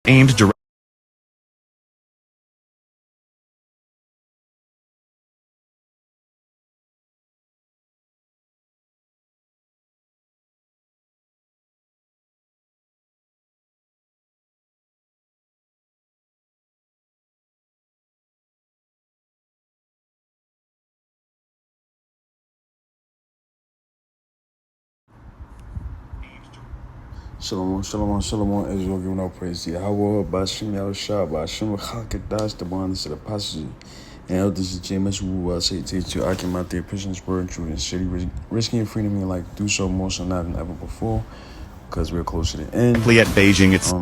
aimed directly. Shalom, shalom, shalom, Israel, giving all praise to Yahweh, Bashim Yahushua, Bashim Chakadash, the one to the passage. And elders, James, who say, take to Akim out there, Christians, word, truth, and city, risking freedom in life, do so more so now than ever before, because we're close to the end. At Beijing, it's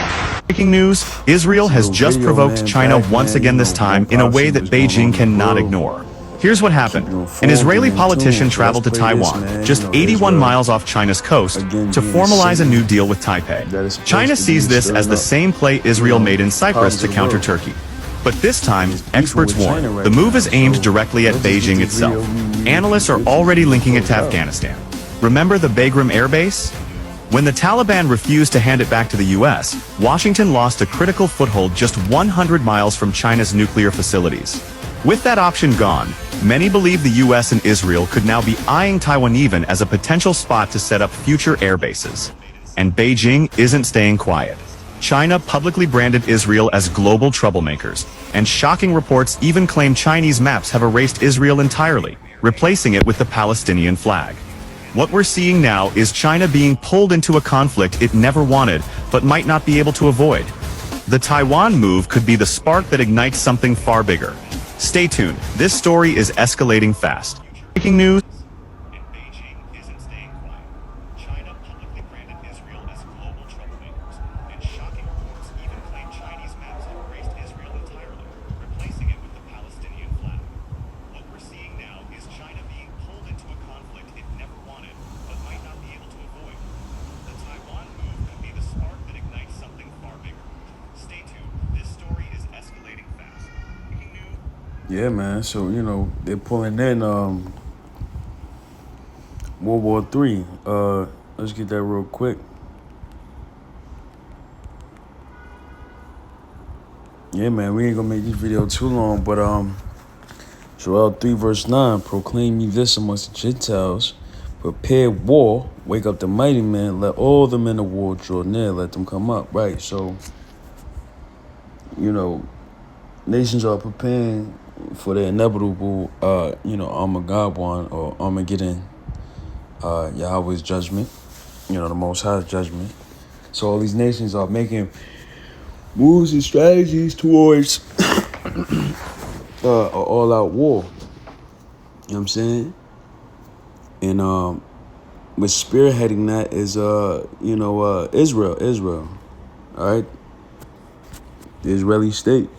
breaking news. Israel has just provoked China once again, this time in a way that Beijing cannot ignore. Here's what happened. An Israeli politician traveled to Taiwan, just 81 miles off China's coast, to formalize a new deal with Taipei. China sees this as the same play Israel made in Cyprus to counter Turkey. But this time, experts warn, the move is aimed directly at Beijing itself. Analysts are already linking it to Afghanistan. Remember the Bagram Air Base? When the Taliban refused to hand it back to the US, Washington lost a critical foothold just 100 miles from China's nuclear facilities. With that option gone, many believe the US and Israel could now be eyeing Taiwan even as a potential spot to set up future air bases. And Beijing isn't staying quiet. China publicly branded Israel as global troublemakers, and shocking reports even claim Chinese maps have erased Israel entirely, replacing it with the Palestinian flag. What we're seeing now is China being pulled into a conflict it never wanted, but might not be able to avoid. The Taiwan move could be the spark that ignites something far bigger. Stay tuned, this story is escalating fast. Breaking news. Beijing isn't staying quiet. China publicly branded Israel as global troublemakers, and shocking reports even claim Chinese maps have erased Israel entirely, replacing it with the Palestinian flag. What we're seeing now is China being pulled into a conflict it never wanted, but might not be able to avoid. The Taiwan move could be the spark that ignites something far bigger. Stay tuned, this story is escalating fast. Yeah, man, so, they're pulling in World War III. Let's get that real quick. Yeah, man, we ain't gonna make this video too long, but Joel 3 verse 9, proclaim ye this amongst the Gentiles, prepare war, wake up the mighty men, let all the men of war draw near, let them come up, right? So, nations are preparing for the inevitable, Armageddon or Armageddon, Yahweh's judgment, the Most High's judgment. So all these nations are making moves and strategies towards an all-out war. You know what I'm saying? And with spearheading that is, Israel, all right? The Israeli state.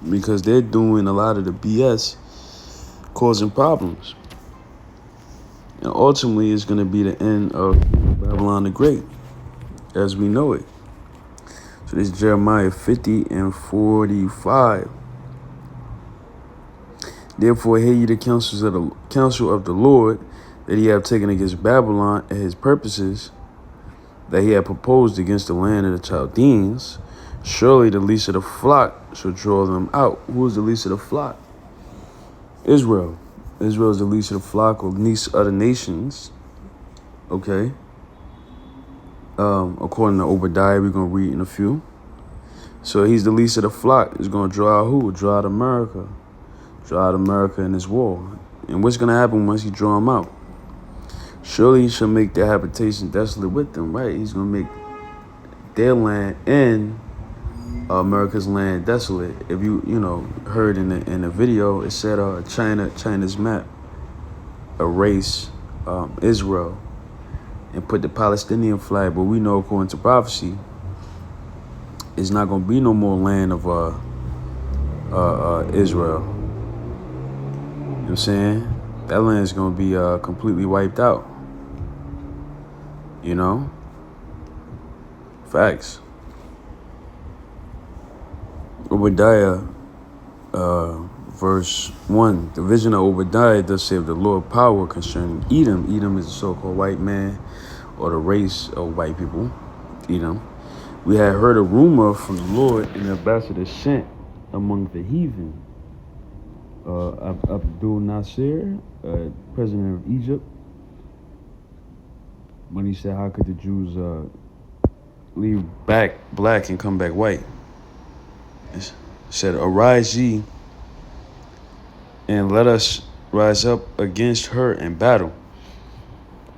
Because they're doing a lot of the BS, causing problems. And ultimately, it's going to be the end of Babylon the Great, as we know it. So this is Jeremiah 50 and 45. Therefore, hear ye the counsel of the Lord, that he have taken against Babylon and his purposes, that he had proposed against the land of the Chaldeans. Surely the least of the flock shall draw them out. Who is the least of the flock? Israel. Israel is the least of the flock, or least of the nations. Okay. According to Obadiah, we're going to read in a few. So he's the least of the flock. He's going to draw out who? Draw out America. Draw out America in this war. And what's going to happen once he draw them out? Surely he shall make their habitation desolate with them, right? He's going to make their land and America's land desolate. If you heard in the video, it said China's map erase Israel and put the Palestinian flag. But we know, according to prophecy, it's not going to be no more land of Israel. You know what I'm saying? That land is going to be completely wiped out. Facts. Obadiah, verse 1. The vision of Obadiah does say of the Lord power concerning Edom. Edom is a so-called white man, or the race of white people, Edom. We had heard a rumor from the Lord and the ambassador sent among the heathen. Abdul Nasser, president of Egypt, when he said, how could the Jews leave back black and come back white? It said, arise ye and let us rise up against her in battle.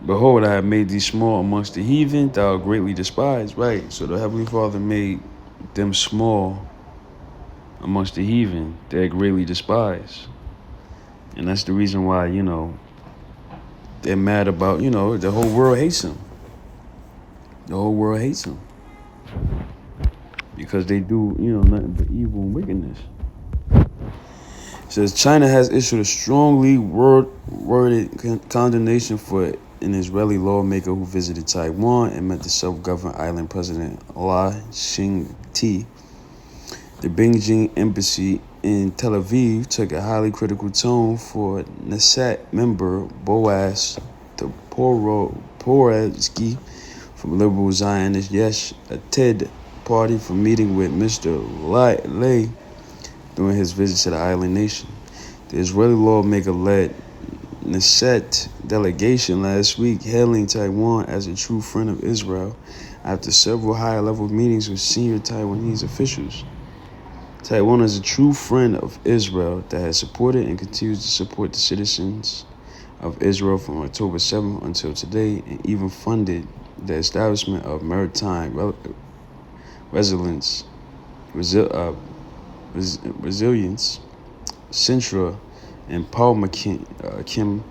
Behold, I have made thee small amongst the heathen, thou art greatly despised. Right, so the Heavenly Father made them small amongst the heathen, they're greatly despised. And that's the reason why, they're mad about, the whole world hates him. The whole world hates him. Because they do, nothing but evil and wickedness. It says China has issued a strongly worded condemnation for an Israeli lawmaker who visited Taiwan and met the self-governed island president La Xing-Ti. The Beijing embassy in Tel Aviv took a highly critical tone for Knesset member Boaz Toporetsky from liberal Zionist Yesh Atid party for meeting with Mr. Lay during his visit to the island nation. The Israeli lawmaker led Knesset delegation last week, hailing Taiwan as a true friend of Israel after several high-level meetings with senior Taiwanese officials. Taiwan is a true friend of Israel that has supported and continues to support the citizens of Israel from October 7th until today, and even funded the establishment of maritime resilience, Sintra, and Paul Kim